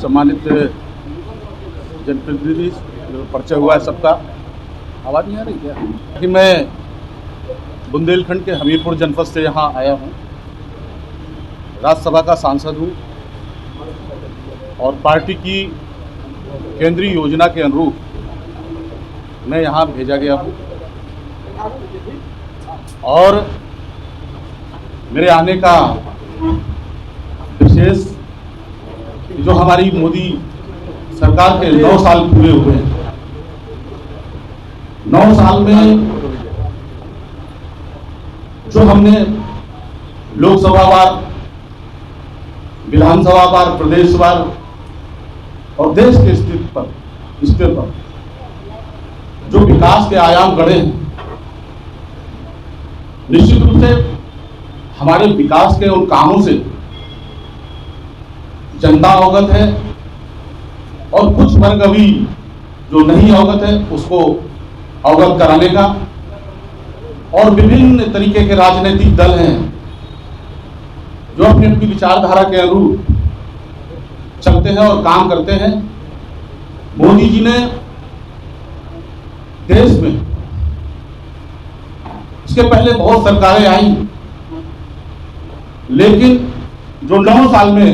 सम्मानित जनप्रतिनिधि, परिचय हुआ है सबका। आवाज़ नहीं आ रही क्या? कि मैं बुंदेलखंड के हमीरपुर जनपद से यहाँ आया हूँ, राज्यसभा का सांसद हूँ और पार्टी की केंद्रीय योजना के अनुरूप मैं यहाँ भेजा गया हूँ और मेरे आने का विशेष जो हमारी मोदी सरकार के 9 साल पूरे हुए हैं, 9 साल में जो हमने लोकसभा वार, विधानसभा वार, प्रदेश वार और देश के स्तर पर जो विकास के आयाम गढ़े हैं, निश्चित रूप से हमारे विकास के उन कामों से जनता अवगत है और कुछ वर्ग अभी जो नहीं अवगत है उसको अवगत कराने का, और विभिन्न तरीके के राजनीतिक दल हैं जो अपनी अपनी विचारधारा के अनुरूप चलते हैं और काम करते हैं। मोदी जी ने देश में, इसके पहले बहुत सरकारें आई, लेकिन जो 9 साल में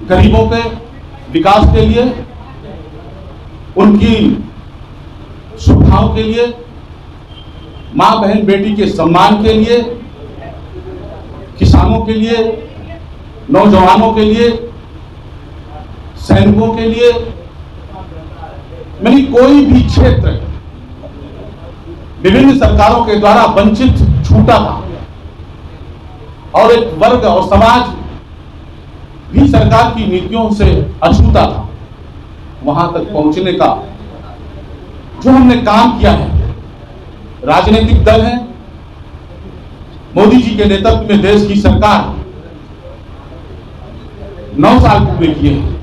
गरीबों के विकास के लिए, उनकी सुविधाओं के लिए, मां बहन बेटी के सम्मान के लिए, किसानों के लिए, नौजवानों के लिए, सैनिकों के लिए, यानी कोई भी क्षेत्र विभिन्न सरकारों के द्वारा वंचित छूटा था और एक वर्ग और समाज भी सरकार की नीतियों से अछूता था। वहां तक पहुंचने का जो हमने काम किया है, राजनीतिक दल है, मोदी जी के नेतृत्व में देश की सरकार 9 साल पूरे किए हैं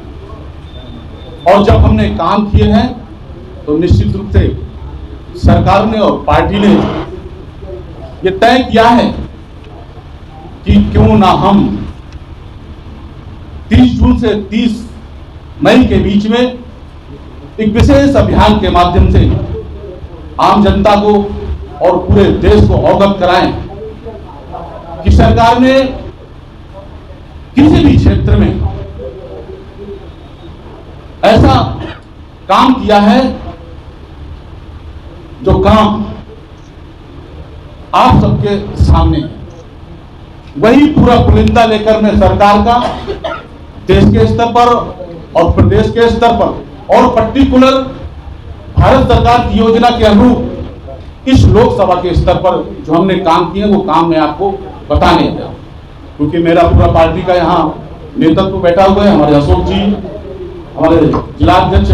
और जब हमने काम किए हैं तो निश्चित रूप से सरकार ने और पार्टी ने ये तय किया है कि क्यों ना हम 30 जून से 30 मई के बीच में एक विशेष अभियान के माध्यम से आम जनता को और पूरे देश को अवगत कराएं कि सरकार ने किसी भी क्षेत्र में ऐसा काम किया है जो काम आप सबके सामने है। वही पूरा पुलिंदा लेकर मैं सरकार का देश के स्तर पर और प्रदेश के स्तर पर और पर्टिकुलर भारत सरकार की योजना के अनुरूप इस लोकसभा के स्तर पर जो हमने काम किए वो काम मैं आपको बताने जा रहा हूं, क्योंकि मेरा पूरा पार्टी का यहाँ नेतृत्व बैठा हुआ है। हमारे अशोक जी, हमारे जिलाध्यक्ष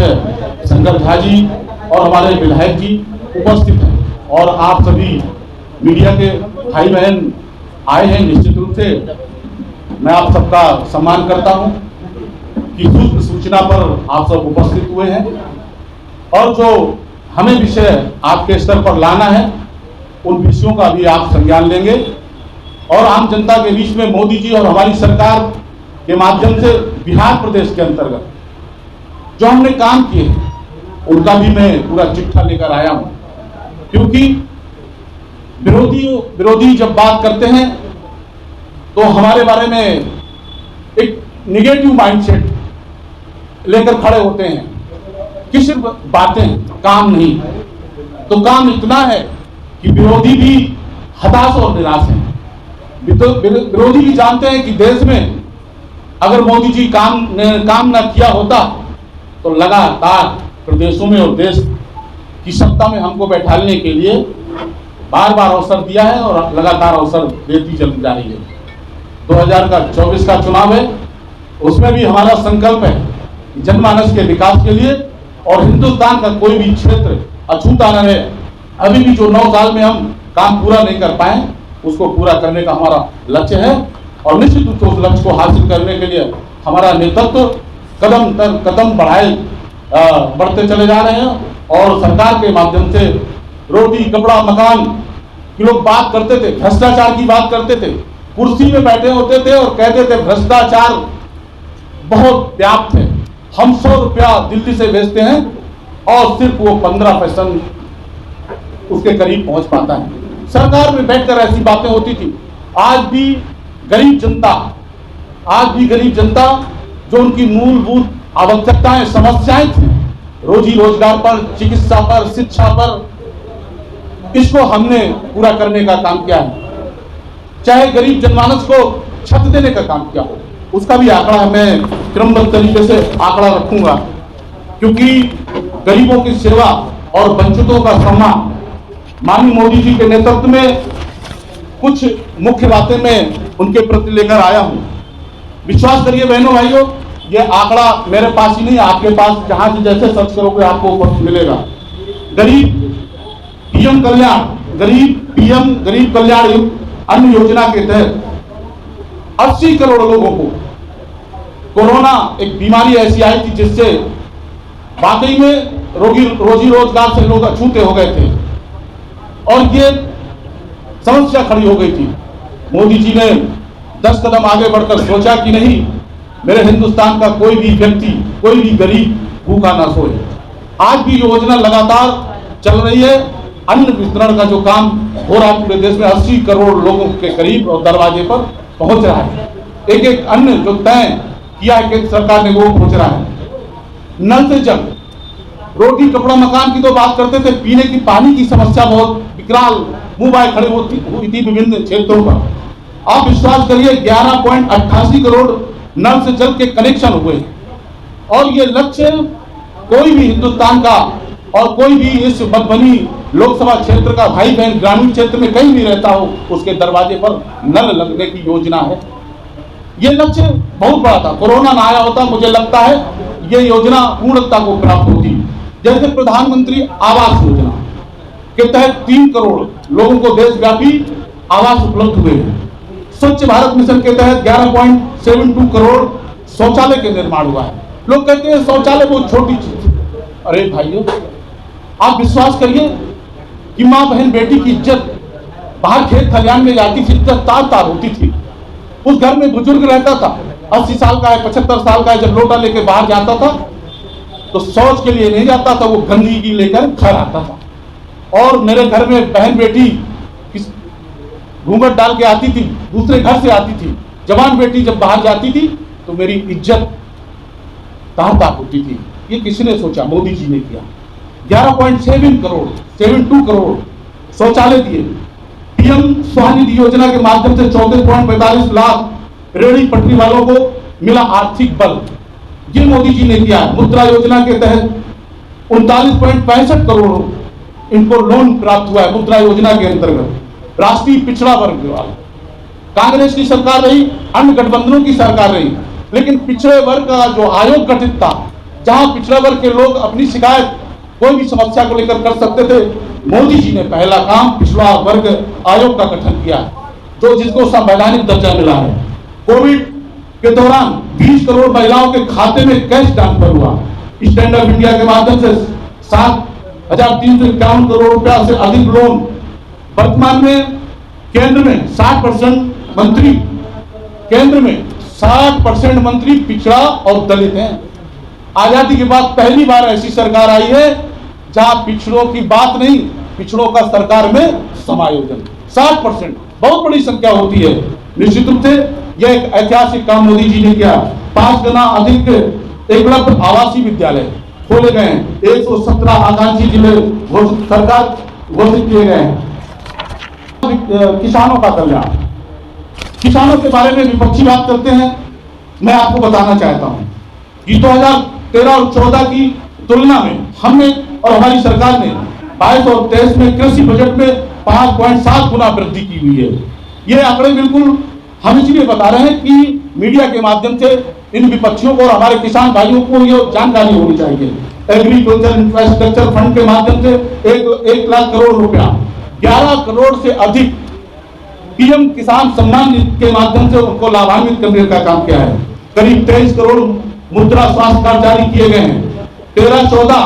शंकर झा जी और हमारे विधायक जी उपस्थित हैं और आप सभी मीडिया के भाई बहन आए हैं। निश्चित रूप से मैं आप सबका सम्मान करता हूं कि सूचना पर आप सब उपस्थित हुए हैं और जो हमें विषय आपके स्तर पर लाना है उन विषयों का भी आप संज्ञान लेंगे और आम जनता के बीच में मोदी जी और हमारी सरकार के माध्यम से बिहार प्रदेश के अंतर्गत जो हमने काम किए उनका भी मैं पूरा चिट्ठा लेकर आया हूं, क्योंकि विरोधी जब बात करते हैं तो हमारे बारे में एक निगेटिव माइंडसेट लेकर खड़े होते हैं कि सिर्फ बातें, काम नहीं। तो काम इतना है कि विरोधी भी हताश और निराश हैं। विरोधी भी जानते हैं कि देश में अगर मोदी जी काम न किया होता तो लगातार प्रदेशों में और देश की सत्ता में हमको बैठाने के लिए बार बार अवसर दिया है और लगातार अवसर देती चली जा रही है। 2024 का चुनाव है, उसमें भी हमारा संकल्प है जनमानस के विकास के लिए और हिंदुस्तान का कोई भी क्षेत्र अछूता न रहे। अभी भी जो 9 साल में हम काम पूरा नहीं कर पाए उसको पूरा करने का हमारा लक्ष्य है और निश्चित रूप से उस लक्ष्य को हासिल करने के लिए हमारा नेतृत्व कदम दर कदम बढ़ते चले जा रहे हैं और सरकार के माध्यम से रोटी कपड़ा मकान की लोग बात करते थे, भ्रष्टाचार की बात करते थे, कुर्सी में बैठे होते थे और कहते थे भ्रष्टाचार बहुत व्याप्त है। हम 100 रुपया दिल्ली से भेजते हैं और सिर्फ वो 15 पैसा उसके करीब पहुंच पाता है। सरकार में बैठकर ऐसी बातें होती थी। आज भी गरीब जनता जो उनकी मूलभूत आवश्यकताएं, समस्याएं थी, रोजी रोजगार पर, चिकित्सा पर, शिक्षा पर, इसको हमने पूरा करने का काम किया है। चाहे गरीब जनमानस को छत देने का काम किया हो, उसका भी आंकड़ा मैं क्रमबद्ध तरीके से आंकड़ा रखूंगा, क्योंकि गरीबों की सेवा और वंचितों का सम्मान माननीय मोदी जी के नेतृत्व में कुछ मुख्य बातें मैं उनके प्रति लेकर आया हूं। विश्वास करिए बहनों भाइयों, ये आंकड़ा मेरे पास ही नहीं, आपके पास जहां से जैसे सर्च करोगे आपको मिलेगा। गरीब कल्याण अन्न योजना के तहत 80 करोड़ लोगों को कोरोना एक बीमारी ऐसी आई थी जिससे वाकई में रोजी रोजगार से लोग अछूते हो गए थे और ये समस्या खड़ी हो गई थी। मोदी जी ने 10 कदम आगे बढ़कर सोचा कि नहीं, मेरे हिंदुस्तान का कोई भी व्यक्ति, कोई भी गरीब भूखा ना सोए। आज भी योजना लगातार चल रही है। अन्न वितरण का जो काम हो रहा है पूरे देश में 80 करोड़ लोगों के करीब और दरवाजे पर पहुंच रहा है। एक एक अन्न जो तय किया है केंद्र सरकार ने वो पहुंच रहा है। नल से जल, रोटी कपड़ा मकान की तो बात करते थे, पीने की पानी की समस्या बहुत विकराल मुंह बाय खड़े हुई थी विभिन्न क्षेत्रों पर। आप विश्वास करिए 11.88 करोड़ नल से जल के कनेक्शन हुए और ये लक्ष्य कोई भी हिंदुस्तान का और कोई भी इस मधुबनी लोकसभा क्षेत्र का भाई बहन ग्रामीण क्षेत्र में कहीं भी रहता हो, उसके दरवाजे पर नल लगने की योजना है। ये लक्ष्य बहुत बड़ा था। कोरोना ना आया होता, मुझे लगता है ये योजना पूर्णता को प्राप्त होती। जैसे प्रधानमंत्री आवास योजना के तहत 3 करोड़ लोगों को देशव्यापी आवास उपलब्ध हुए हैं। स्वच्छ भारत मिशन के तहत 11.72 करोड़ शौचालय के निर्माण हुआ है। लोग कहते हैं शौचालय बहुत छोटी चीज। अरे भाइयों, आप विश्वास करिए कि माँ बहन बेटी की इज्जत बाहर खेत खलियान में जाती थी, इज्जत तार तार होती थी। उस घर में बुजुर्ग रहता था, 80 साल का है, 75 साल का है, जब लोटा लेकर बाहर जाता था तो शौच के लिए नहीं जाता था, वो गंदगी लेकर घर आता था। और मेरे घर में बहन बेटी घूंघट डाल के आती थी, दूसरे घर से आती थी। जवान बेटी जब बाहर जाती थी तो मेरी इज्जत तार तार होती थी। ये किसने सोचा? मोदी जी ने किया। 11.72 करोड़ शौचालय दिए। पीएम स्वनिधि योजना के माध्यम से 34.45 लाख रेहड़ी पटरी वालों को मिला आर्थिक बल, ये मोदी जी ने किया। मुद्रा योजना के तहत 39.65 करोड़ इनको लोन प्राप्त हुआ है मुद्रा योजना के अंतर्गत। राष्ट्रीय पिछड़ा वर्ग वाला, कांग्रेस की सरकार रही, अन्य गठबंधनों की सरकार रही, लेकिन पिछड़े वर्ग का जो आयोग गठित था, जहां पिछड़ा वर्ग के लोग अपनी शिकायत कोई भी समस्या को लेकर कर सकते थे, मोदी जी ने पहला काम पिछड़ा वर्ग आयोग का गठन किया, जो जिसको संवैधानिक दर्जा मिला है। कोविड के दौरान 20 करोड़ महिलाओं के खाते में कैश ट्रांसफर हुआ। स्टैंड अप इंडिया के माध्यम से 7,351 करोड़ रुपया से अधिक लोन। वर्तमान में केंद्र में 60% मंत्री, केंद्र में 60% मंत्री पिछड़ा और दलित हैं। आजादी के बाद पहली बार ऐसी सरकार आई है जहां पिछड़ों की बात नहीं, पिछड़ों का सरकार में समायोजन। 60% बहुत बड़ी संख्या होती है। निश्चित रूप से यह एक ऐतिहासिक काम मोदी जी ने किया। 5 गुना अधिक एकलव्य आवासीय विद्यालय खोले गए हैं। 117 आकांक्षी जिले सरकार घोषित किए गए हैं। किसानों का कल्याण, किसानों के बारे में विपक्षी बात करते हैं। मैं आपको बताना चाहता हूं कि 2013 और 14 की तुलना में हमने और हमारी सरकार ने 22 और 23 में कृषि बजट में 5.7 गुना वृद्धि की हुई है। ये आंकड़े बिल्कुल हम इसलिए बता रहे हैं कि मीडिया के माध्यम से इन विपक्षियों को और हमारे किसान भाइयों को ये जानकारी होनी चाहिए। एग्रीकल्चर इंफ्रास्ट्रक्चर फंड के माध्यम से 1 लाख करोड़ रुपया, 11 करोड़ से अधिक पीएम किसान सम्मान निधि के माध्यम से उनको लाभान्वित करने का काम किया है। करीब 23 करोड़ मुद्रा स्वास्थ्य कार्ड जारी किए गए हैं। 13-14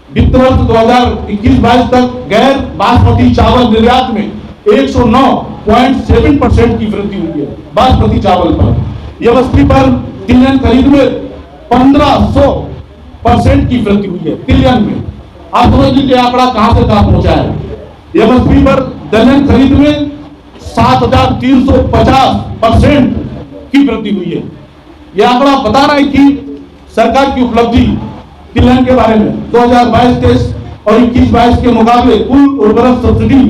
वित्त वर्ष 2021-22 तक गैर बासमती चावल निर्यात में 109.7% की वृद्धि हुई है बासमती चावल पर। व्यवस्थी पर तिलहन खरीद में 1500% की वृद्धि हुई है तिलहन में। आप समझ लीजिए आंकड़ा कहां से कहां पहुंचा है। एमएसपी पर दलहन खरीद में 7350% की वृद्धि हुई है। यह आंकड़ा बता रहा है कि सरकार की उपलब्धि तिलहन के बारे में 2022-23 और 21-22 के मुकाबले कुल उर्वरक सब्सिडी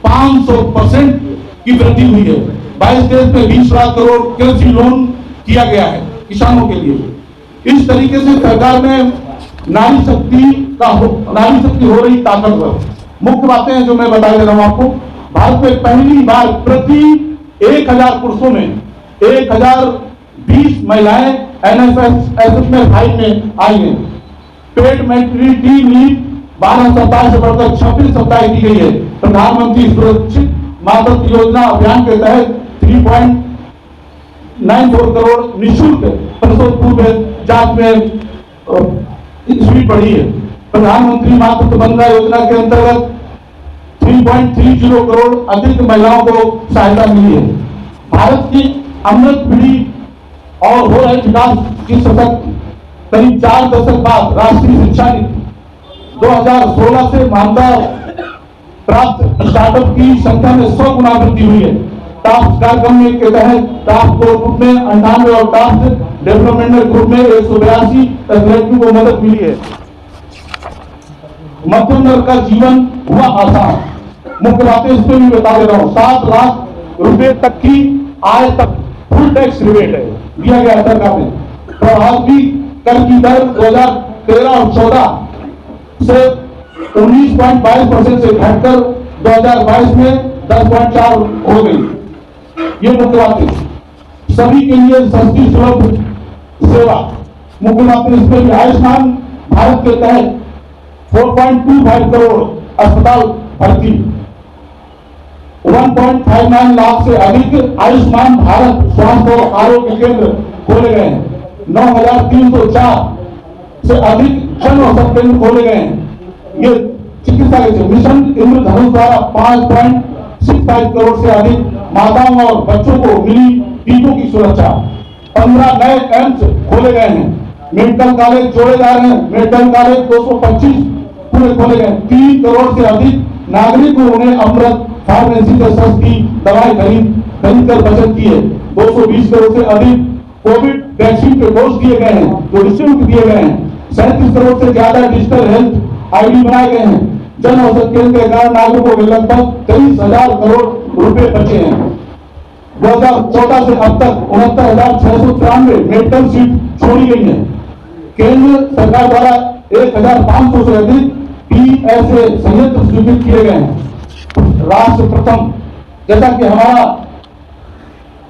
500% की वृद्धि हुई है। 22-23 में 20 लाख करोड़ कृषि लोन किया गया है किसानों के लिए। इस तरीके से सरकार में नारी शक्ति हो रही ताकतवर। मुख्य बातें हैं जो मैं बता दे रहा हूं आपको। भारत में पहली बार प्रति 1000 पुरुषों में 1020 महिलाएं NSS में फाइल में आई हैं। पेड मैटरनिटी लीव 12 सप्ताह से बढ़कर 26 सप्ताह की गई है। प्रधानमंत्री सुरक्षित मातृत्व योजना अभियान के तहत 3.94 करोड़ निःशुल्क प्रसव पूर्व जांच में स्पीड बढ़ी है। प्रधानमंत्री मातृत्व वंदना योजना के अंतर्गत 3.30 करोड़ अधिक महिलाओं को सहायता मिली है। भारत की अमृत पीढ़ी और हो रहे विकास की सतत करीब 4 दशक बाद राष्ट्रीय शिक्षा नीति 2016 से मान्यता प्राप्त स्टार्टअप की संख्या में 100 गुना वृद्धि हुई है। टास्क कार्यक्रम के तहत टास्क ग्रुप में 98 और टास्क डेवलपमेंट ग्रुप में 182 लड़कियों को मदद मिली है। मध्यम वर्ग का जीवन हुआ आसान। मुख्य बातें इस पर भी बता दे रहा हूं। 7 लाख रुपए तक की आय तक फुल टैक्स रिबेट है दिया गया सरकार ने। प्रभावी कर की दर 2013 और 14 से 19.22% से घटकर 2022 में 10.4 हो गई। ये मुख्य बातें। सभी के लिए सस्ती सुलभ सेवा। मुख्य बातें इस पर भी। आयुष्मान भारत के तहत 4.25 करोड़ अस्पताल भर्ती, 1.59 लाख से अधिक आयुष्मान भारत स्वास्थ्य और आरोग्य केंद्र खोले गए हैं। 9304 से अधिक जन औषधि केंद्र खोले गए हैं। ये चिकित्सा के मिशन इंद्रधनुष द्वारा 5.65 करोड़ से अधिक माताओं और बच्चों को मिली टीकों की सुरक्षा। 15 नए एम्स खोले गए हैं। मेडिकल कॉलेज जोड़े जा रहे हैं। मेडिकल कॉलेज 225 पूरे खोले गए। 3 करोड़ से अधिक नागरिकों ने अमृत फार्मेसी से सस्ती दवाई खरीद कर बचत की है। 220 करोड़ से अधिक कोविड वैक्सीन के डोज दिए गए हैं जो निःशुल्क दिए गए हैं। 37 करोड़ से ज्यादा डिजिटल हेल्थ ID बनाए गए हैं। जन औषधि केंद्र के कारण नागरिकों को लगभग 23,000 करोड़ रुपए बचे हैं। 2014 से अब तक 69,693 मेडिकल सीट छोड़ी गई है। केंद्र सरकार द्वारा 1,500 से अधिक PSA संयंत्र स्वीकृत किए गए हैं। राष्ट्र प्रथम, जैसा कि हमारा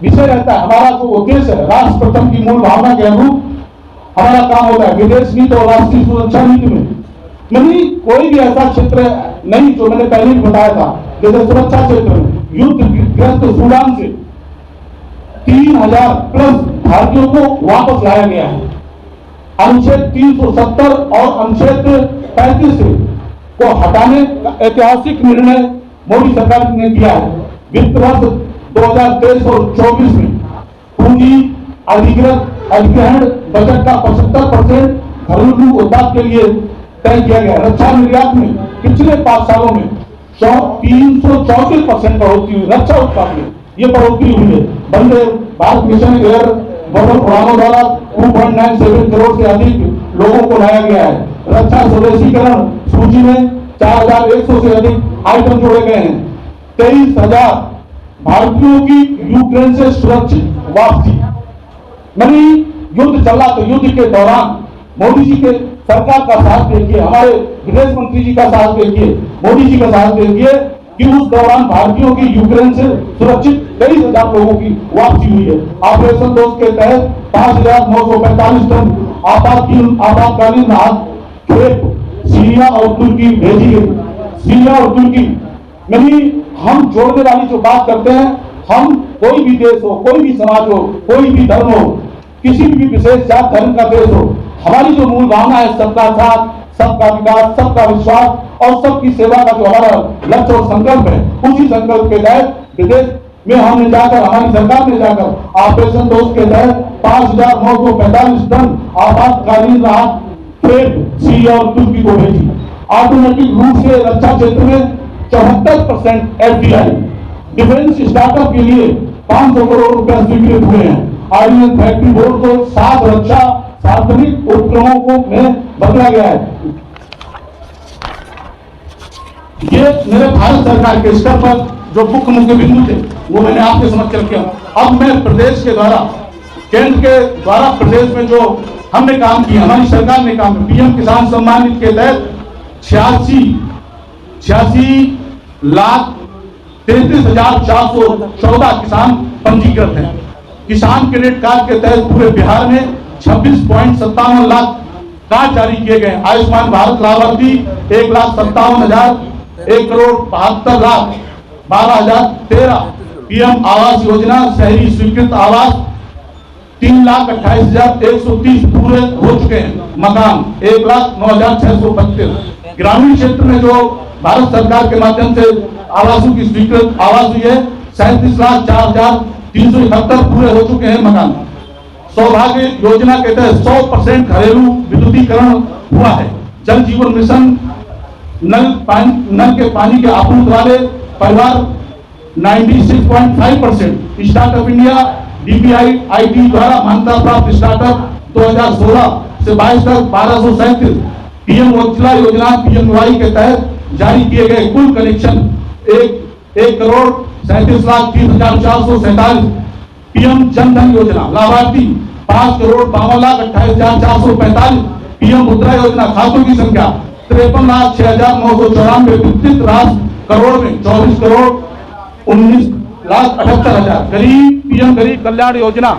विषय रहता है, हमारा जो उद्देश्य है राष्ट्र प्रथम की मूल भावना के अनुरूप हमारा काम होता है। विदेश नीति और राष्ट्रीय सुरक्षा नीति में नहीं कोई भी ऐसा क्षेत्र नहीं जो मैंने पहले भी बताया था। जैसे सुरक्षा क्षेत्र में युद्ध ग्रस्त सूडान से 3000 प्लस भारतीयों को वापस लाया गया है। अनुच्छेद 370 और अनुच्छेद 35 को हटाने का ऐतिहासिक निर्णय मोदी सरकार ने किया है। वित्त वर्ष 2023 और 24 में पूंजी अधिग्रहण बजट का 75% घरेलू उत्पाद के लिए तय किया गया। रक्षा निर्यात में पिछले 5 सालों में 334% बढ़ोतरी हुई। रक्षा उत्पाद में ये बढ़ोतरी हुई है। Vande Bharat mission air bubble उड़ानों द्वारा 2.97 करोड़ से अधिक लोगों को लाया गया है। रक्षा स्वदेशीकरण सूची में 4100 से अधिक आइटम जोड़े गए हैं। 23,000 भारतीयों की यूक्रेन से सुरक्षित वापसी। नहीं युद्ध चला तो युद्ध के दौरान मोदी जी के सरकार का साथ देखिए, हमारे विदेश मंत्री जी का साथ देखिए, मोदी जी का साथ देखिए कि उस दौरान भारतीयों की यूक्रेन से सुरक्षित 23,000 लोगों की वापसी हुई है। ऑपरेशन दोस्त के तहत 5,945 टन आपातकालीन राहत खेप सीरिया और तुर्की भेजी गई। सीरिया और तुर्की नहीं हम जोड़ने वाली जो बात करते हैं, हम कोई भी देश हो, कोई भी समाज हो, कोई भी धर्म हो, किसी भी विशेष जात धर्म का देश हो, हमारी जो मूल भावना है सबका साथ, सबका विकास, सबका विश्वास और सबकी सेवा का जो हमारा लक्ष्य और संकल्प है, उसी संकल्प के तहत विदेश में हमने जाकर, हमारी सरकार ने जाकर ऑपरेशन दोस्त के तहत 5,945 टन आपातकालीन राहत खेत, सी और तुर्की को भेजी। ऑटोमेटिक रूप से रक्षा क्षेत्र में 74% FDI डिफेंस स्टार्टअप के लिए 500 करोड़ रुपए स्वीकृत हुए हैं। ऑर्डिनेंस फैक्ट्री बोर्ड को 7 रक्षा सार्वजनिक उपक्रमों को में बदला गया है। ये मेरे भारत सरकार के स्तर पर जो मुख्य बिंदु थे वो मैंने आपके समक्ष रखे। अब मैं प्रदेश के द्वारा, केंद्र के द्वारा प्रदेश में जो हमने काम किया, हमारी सरकार ने काम किया, पीएम किसान सम्मान निधि के तहत 86,33,414 किसान पंजीकृत हैं। किसान क्रेडिट कार्ड के तहत पूरे बिहार में 26.57 लाख कार्ड जारी किए गए। आयुष्मान भारत लाभार्थी 1,57,000, 1,72,12,013। पीएम आवास योजना शहरी स्वीकृत आवास 3,28,130 पूरे हो चुके हैं। मकान 1,09,632। ग्रामीण क्षेत्र में जो भारत सरकार के माध्यम से आवासों की स्वीकृत आवास हुई है 37,04,371 पूरे हो चुके हैं मकान। सौभाग्य योजना के तहत 100% घरेलू विद्युतीकरण हुआ है। जल जीवन मिशन नल के पानी के आपूर्ति वाले परिवार 96.5%। स्टार्टअप इंडिया DPIIT द्वारा मान्यता प्राप्त स्टार्टअप 2016 से 22 तक 1237। पीएम उज्ज्वला योजना PMY के तहत जारी किए गए कुल कनेक्शन 1,37,30,447। पीएम जनधन योजना लाभार्थी 5,52,28,445। पीएम मुद्रा योजना खातों की संख्या 53,06,994। वितरित राशि करोड़ में 24,19,78,000। पीएम गरीब कल्याण योजना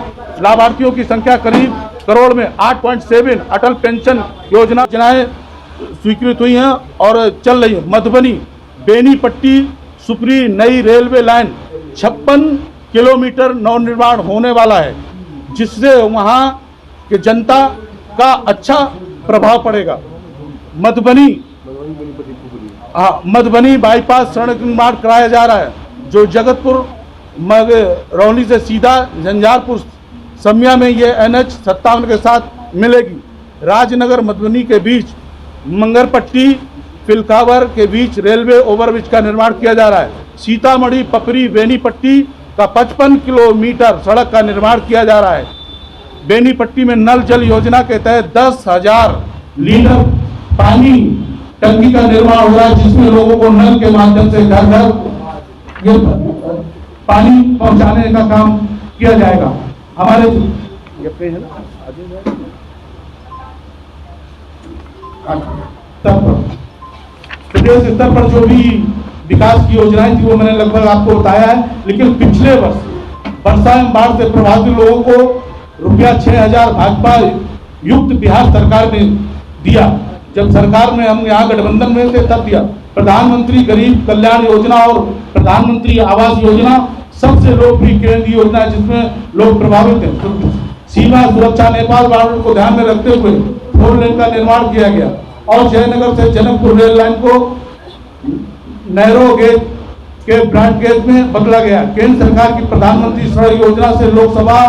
लाभार्थियों की संख्या करीब करोड़ में 8.7। अटल पेंशन योजनाएं स्वीकृत हुई हैं और चल रही है। मधुबनी बेनीपट्टी सुपरी नई रेलवे लाइन 56 किलोमीटर नवनिर्माण होने वाला है, जिससे वहां के जनता का अच्छा प्रभाव पड़ेगा। मधुबनी बाईपास सड़क निर्माण कराया जा रहा है, जो जगतपुर रौली से सीधा झंझारपुर समिया में ये NH 57 के साथ मिलेगी। राजनगर मधुबनी के बीच मंगरपट्टी फिलकावर के बीच रेलवे ओवरब्रिज का निर्माण किया जा रहा है। सीतामढ़ी पपरी बेनीपट्टी का 55 किलोमीटर सड़क का निर्माण किया जा रहा है। बेनीपट्टी में नल जल योजना के तहत 10,000 लीटर पानी टंकी का निर्माण हो रहा है, जिसमें लोगों को नल के माध्यम से घर घर पानी पहुंचाने का काम किया जाएगा। हमारे प्रदेश स्तर पर जो भी विकास की योजनाएं थी वो मैंने लगभग आपको बताया है। लेकिन पिछले वर्ष वर्षा एवं बाढ़ से प्रभावित लोगों को रुपया 6,000 भाजपा युक्त बिहार सरकार ने दिया। जब सरकार में हम यहाँ गठबंधन में थे तब दिया। प्रधानमंत्री गरीब कल्याण योजना और प्रधानमंत्री आवास योजना सबसे लोकप्रिय केंद्रीय योजना है, जिसमें लोग प्रभावित हैं। सीमा सुरक्षा नेपाल बॉर्डर को ध्यान में रखते हुए 4 लेन का निर्माण किया गया और जयनगर से जनकपुर रेल लाइन को नैरो गेज के ब्रॉड गेज में बदला गया। केंद्र सरकार की प्रधानमंत्री सड़क योजना से लोकसभा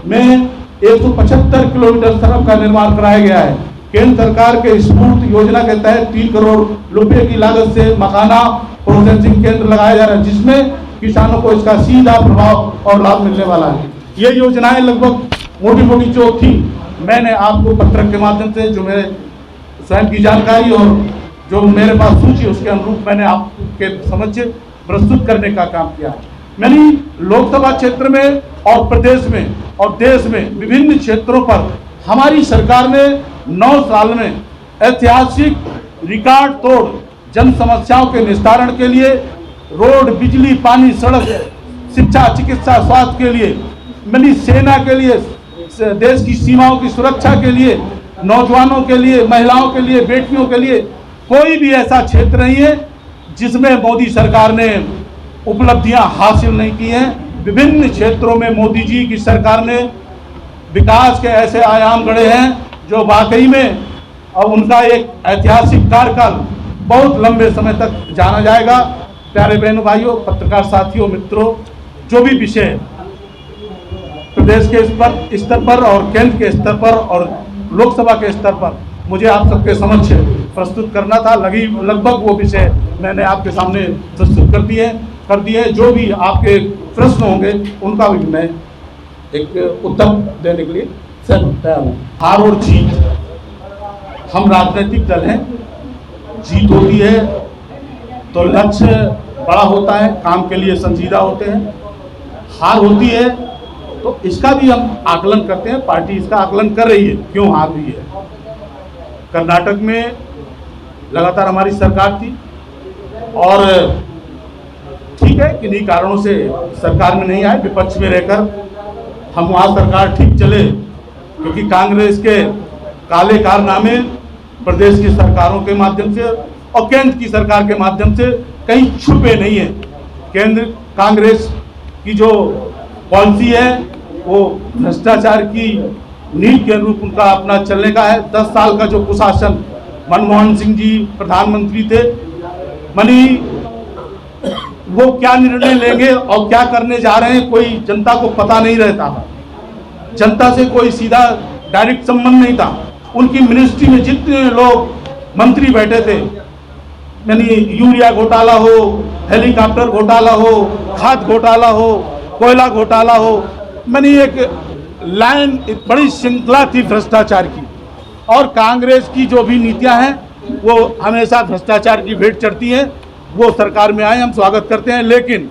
में 175 किलोमीटर सड़क का निर्माण कराया गया है। केंद्र सरकार के स्फूर्त योजना के तहत 3 करोड़ रुपए की लागत से मखाना प्रोसेसिंग केंद्र लगाया जा रहा है, जिसमें किसानों को इसका सीधा प्रभाव और लाभ मिलने वाला है। ये योजनाएं लगभग मोटी मोटी जो थी, मैंने आपको पत्रक के माध्यम से जो मेरे स्वयं की जानकारी और जो मेरे पास सूची उसके अनुरूप मैंने आपके समक्ष प्रस्तुत करने का काम किया है। मैंने लोकसभा क्षेत्र में और प्रदेश में और देश में विभिन्न क्षेत्रों पर हमारी सरकार ने 9 साल में ऐतिहासिक रिकॉर्ड तोड़ जन समस्याओं के निस्तारण के लिए रोड, बिजली, पानी, सड़क, शिक्षा, चिकित्सा, स्वास्थ्य के लिए, मैंने सेना के लिए, देश की सीमाओं की सुरक्षा के लिए, नौजवानों के लिए, महिलाओं के लिए, बेटियों के लिए कोई भी ऐसा क्षेत्र नहीं है जिसमें मोदी सरकार ने उपलब्धियां हासिल नहीं की हैं। विभिन्न क्षेत्रों में मोदी जी की सरकार ने विकास के ऐसे आयाम गढ़े हैं जो वाकई में और उनका एक ऐतिहासिक कार्यकाल बहुत लंबे समय तक जाना जाएगा। प्यारे बहनों, भाइयों, पत्रकार साथियों, मित्रों, जो भी विषय प्रदेश के स्तर पर और केंद्र के स्तर पर और लोकसभा के स्तर पर मुझे आप सबके समक्ष प्रस्तुत करना था, लगभग वो विषय मैंने आपके सामने प्रस्तुत कर दिए। जो भी आपके प्रश्न होंगे उनका भी मैं एक उत्तर देने के लिए तैयार हूँ। हार और जीत, हम राजनीतिक दल हैं, जीत होती है तो लक्ष्य बड़ा होता है, काम के लिए संजीदा होते हैं। हार होती है तो इसका भी हम आकलन करते हैं, पार्टी इसका आकलन कर रही है क्यों हार रही है। कर्नाटक में लगातार हमारी सरकार थी और ठीक है किन्हीं कारणों से सरकार में नहीं आए, विपक्ष में रहकर हम वहाँ सरकार ठीक चले क्योंकि कांग्रेस के काले कारनामे प्रदेश की सरकारों के माध्यम से और केंद्र की सरकार के माध्यम से कहीं छुपे नहीं है। केंद्र कांग्रेस की जो पॉलिसी है वो भ्रष्टाचार की नीति के अनुरूप उनका अपना चलने का है। 10 साल का जो कुशासन मनमोहन सिंह जी प्रधानमंत्री थे, वो क्या निर्णय लेंगे और क्या करने जा रहे हैं कोई जनता को पता नहीं रहता था। जनता से कोई सीधा डायरेक्ट संबंध नहीं था। उनकी मिनिस्ट्री में जितने लोग मंत्री बैठे थे, यानी यूरिया घोटाला हो, हेलीकॉप्टर घोटाला हो, खाद घोटाला हो, कोयला घोटाला हो, एक लाइन बड़ी श्रृंखला थी भ्रष्टाचार की। और कांग्रेस की जो भी नीतियां हैं वो हमेशा भ्रष्टाचार की भेंट चढ़ती हैं। वो सरकार में आए हम स्वागत करते हैं, लेकिन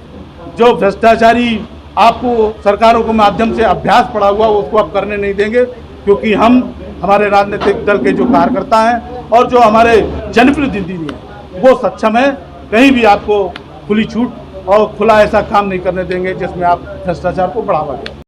जो भ्रष्टाचारी आपको सरकारों के माध्यम से अभ्यास पड़ा हुआ उसको आप करने नहीं देंगे, क्योंकि हमारे राजनीतिक दल के जो कार्यकर्ता हैं और जो हमारे जनप्रतिनिधि हैं वो सक्षम है। कहीं भी आपको खुली छूट और खुला ऐसा काम नहीं करने देंगे जिसमें आप भ्रष्टाचार को बढ़ावा दें।